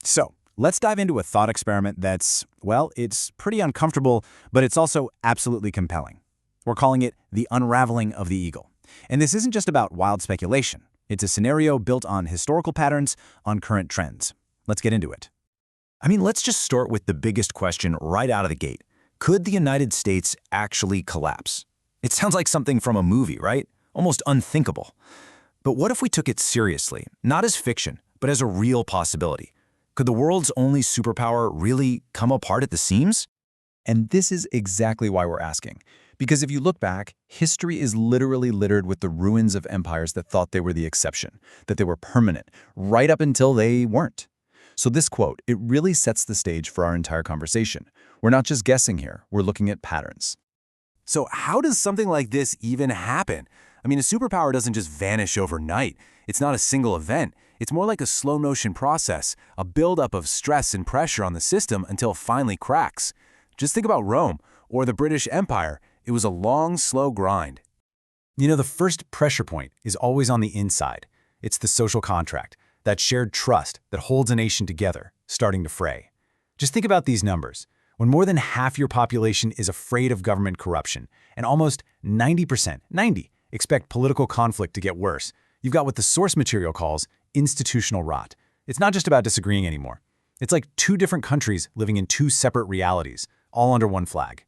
So, let's dive into a thought experiment that's, well, it's pretty uncomfortable, but it's also absolutely compelling. We're calling it the unraveling of the eagle. And this isn't just about wild speculation. It's a scenario built on historical patterns, on current trends. Let's get into it. Let's just start with the biggest question right out of the gate. Could the United States actually collapse? It sounds like something from a movie, right? Almost unthinkable. But what if we took it seriously, not as fiction, but as a real possibility? Could the world's only superpower really come apart at the seams? And this is exactly why we're asking. Because if you look back, history is literally littered with the ruins of empires that thought they were the exception, that they were permanent, right up until they weren't. So this quote, it really sets the stage for our entire conversation. We're not just guessing here, we're looking at patterns. So how does something like this even happen? A superpower doesn't just vanish overnight. It's not a single event. It's more like a slow-motion process, a buildup of stress and pressure on the system until it finally cracks. Just think about Rome or the British Empire. It was a long, slow grind. The first pressure point is always on the inside. It's the social contract, that shared trust that holds a nation together, starting to fray. Just think about these numbers. When more than half your population is afraid of government corruption, and almost 90%, expect political conflict to get worse, you've got what the source material calls institutional rot. It's not just about disagreeing anymore. It's like two different countries living in two separate realities, all under one flag.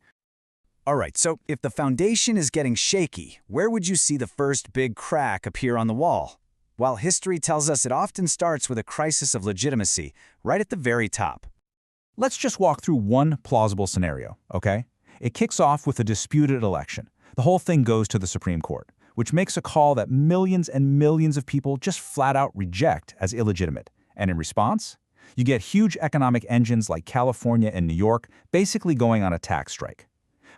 All right, so if the foundation is getting shaky, where would you see the first big crack appear on the wall? Well, history tells us it often starts with a crisis of legitimacy, right at the very top. Let's just walk through one plausible scenario, okay? It kicks off with a disputed election. The whole thing goes to the Supreme Court, which makes a call that millions and millions of people just flat out reject as illegitimate. And in response, you get huge economic engines like California and New York basically going on a tax strike.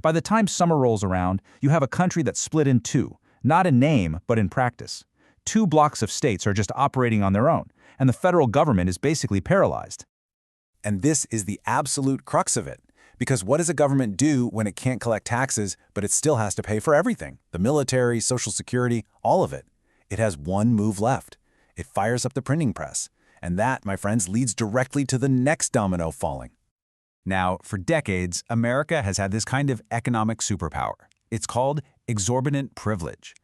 By the time summer rolls around, you have a country that's split in two, not in name, but in practice. Two blocks of states are just operating on their own, and the federal government is basically paralyzed. And this is the absolute crux of it. Because what does a government do when it can't collect taxes, but it still has to pay for everything? The military, Social Security, all of it. It has one move left. It fires up the printing press. And that, my friends, leads directly to the next domino falling. Now, for decades, America has had this kind of economic superpower. It's called exorbitant privilege.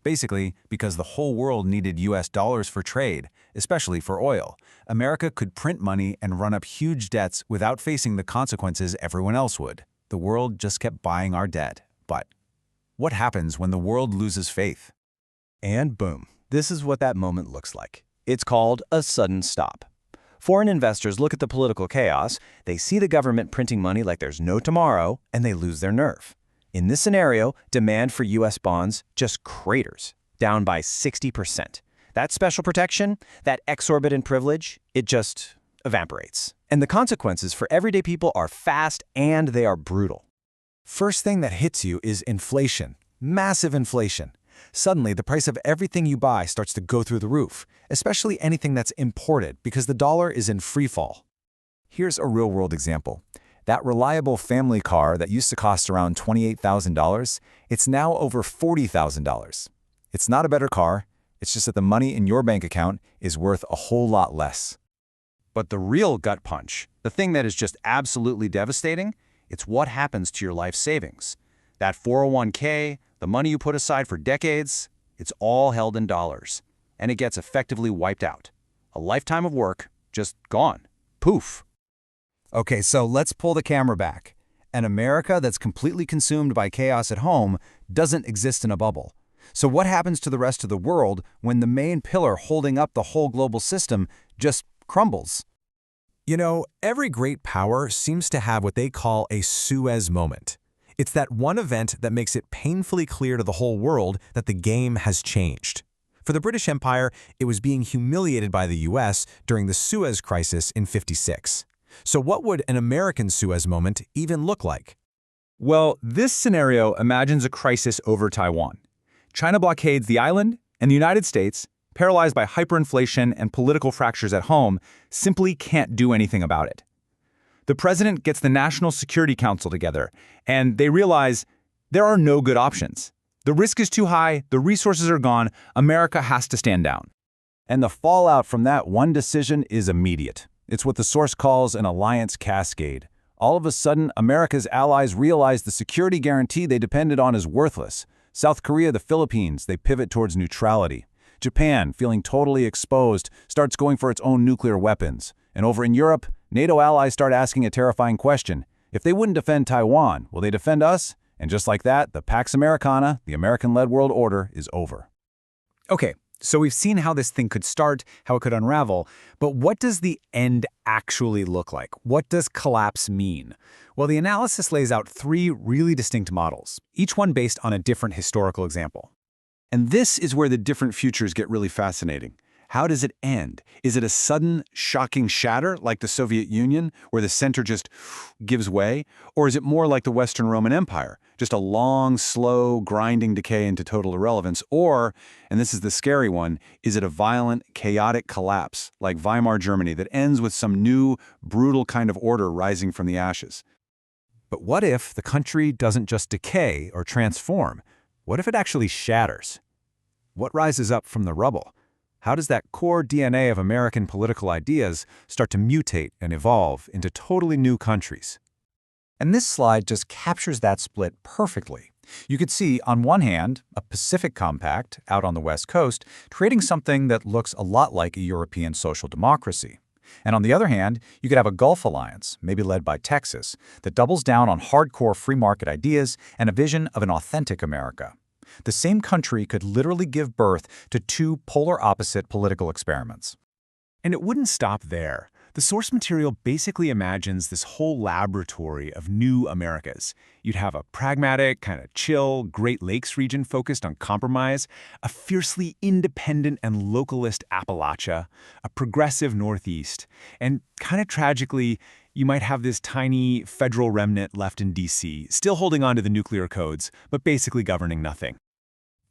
Basically, because the whole world needed US dollars for trade, especially for oil, America could print money and run up huge debts without facing the consequences everyone else would. The world just kept buying our debt. But what happens when the world loses faith? And boom, this is what that moment looks like. It's called a sudden stop. Foreign investors look at the political chaos, they see the government printing money like there's no tomorrow, and they lose their nerve. In this scenario, demand for U.S. bonds just craters, down by 60%. That special protection, that exorbitant privilege, it just evaporates. And the consequences for everyday people are fast and they are brutal. First thing that hits you is inflation. Massive inflation. Suddenly, the price of everything you buy starts to go through the roof, especially anything that's imported because the dollar is in free fall. Here's a real-world example. That reliable family car that used to cost around $28,000, it's now over $40,000. It's not a better car, it's just that the money in your bank account is worth a whole lot less. But the real gut punch, the thing that is just absolutely devastating, it's what happens to your life savings. That 401k, the money you put aside for decades, it's all held in dollars. And it gets effectively wiped out. A lifetime of work, just gone. Poof. Okay, so let's pull the camera back. An America that's completely consumed by chaos at home doesn't exist in a bubble. So what happens to the rest of the world when the main pillar holding up the whole global system just crumbles? Every great power seems to have what they call a Suez moment. It's that one event that makes it painfully clear to the whole world that the game has changed. For the British Empire, it was being humiliated by the US during the Suez Crisis in '56. So what would an American Suez moment even look like? Well, this scenario imagines a crisis over Taiwan. China blockades the island, and the United States, paralyzed by hyperinflation and political fractures at home, simply can't do anything about it. The president gets the National Security Council together, and they realize there are no good options. The risk is too high, the resources are gone, America has to stand down. And the fallout from that one decision is immediate. It's what the source calls an alliance cascade. All of a sudden, America's allies realize the security guarantee they depended on is worthless. South Korea, the Philippines, they pivot towards neutrality. Japan, feeling totally exposed, starts going for its own nuclear weapons. And over in Europe, NATO allies start asking a terrifying question. If they wouldn't defend Taiwan, will they defend us? And just like that, the Pax Americana, the American-led world order, is over. Okay, so we've seen how this thing could start, how it could unravel, but what does the end actually look like? What does collapse mean? Well, the analysis lays out three really distinct models, each one based on a different historical example. And this is where the different futures get really fascinating. How does it end? Is it a sudden, shocking shatter like the Soviet Union, where the center just gives way? Or is it more like the Western Roman Empire, just a long, slow, grinding decay into total irrelevance? Or, and this is the scary one, is it a violent, chaotic collapse like Weimar Germany that ends with some new, brutal kind of order rising from the ashes? But what if the country doesn't just decay or transform? What if it actually shatters? What rises up from the rubble? How does that core DNA of American political ideas start to mutate and evolve into totally new countries? And this slide just captures that split perfectly. You could see, on one hand, a Pacific Compact out on the West Coast creating something that looks a lot like a European social democracy. And on the other hand, you could have a Gulf alliance, maybe led by Texas, that doubles down on hardcore free market ideas and a vision of an authentic America. The same country could literally give birth to two polar opposite political experiments. And it wouldn't stop there. The source material basically imagines this whole laboratory of new Americas. You'd have a pragmatic, kind of chill, Great Lakes region focused on compromise, a fiercely independent and localist Appalachia, a progressive Northeast, and kind of tragically, you might have this tiny federal remnant left in D.C., still holding on to the nuclear codes, but basically governing nothing.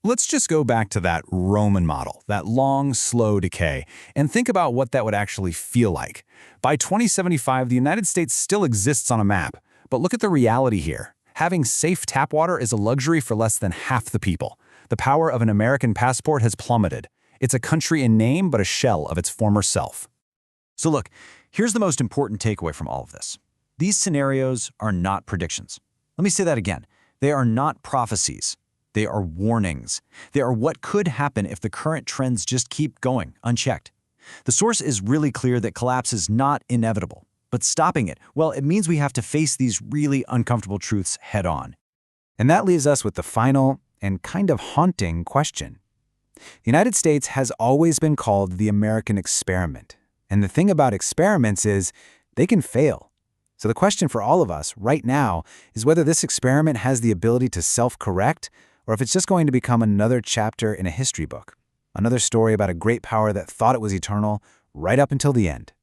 Let's just go back to that Roman model, that long, slow decay, and think about what that would actually feel like. By 2075, the United States still exists on a map, but look at the reality here. Having safe tap water is a luxury for less than half the people. The power of an American passport has plummeted. It's a country in name, but a shell of its former self. So look, here's the most important takeaway from all of this. These scenarios are not predictions. Let me say that again. They are not prophecies. They are warnings. They are what could happen if the current trends just keep going, unchecked. The source is really clear that collapse is not inevitable. But stopping it, well, it means we have to face these really uncomfortable truths head on. And that leaves us with the final and kind of haunting question. The United States has always been called the American experiment. And the thing about experiments is they can fail. So the question for all of us right now is whether this experiment has the ability to self-correct, or if it's just going to become another chapter in a history book, another story about a great power that thought it was eternal right up until the end.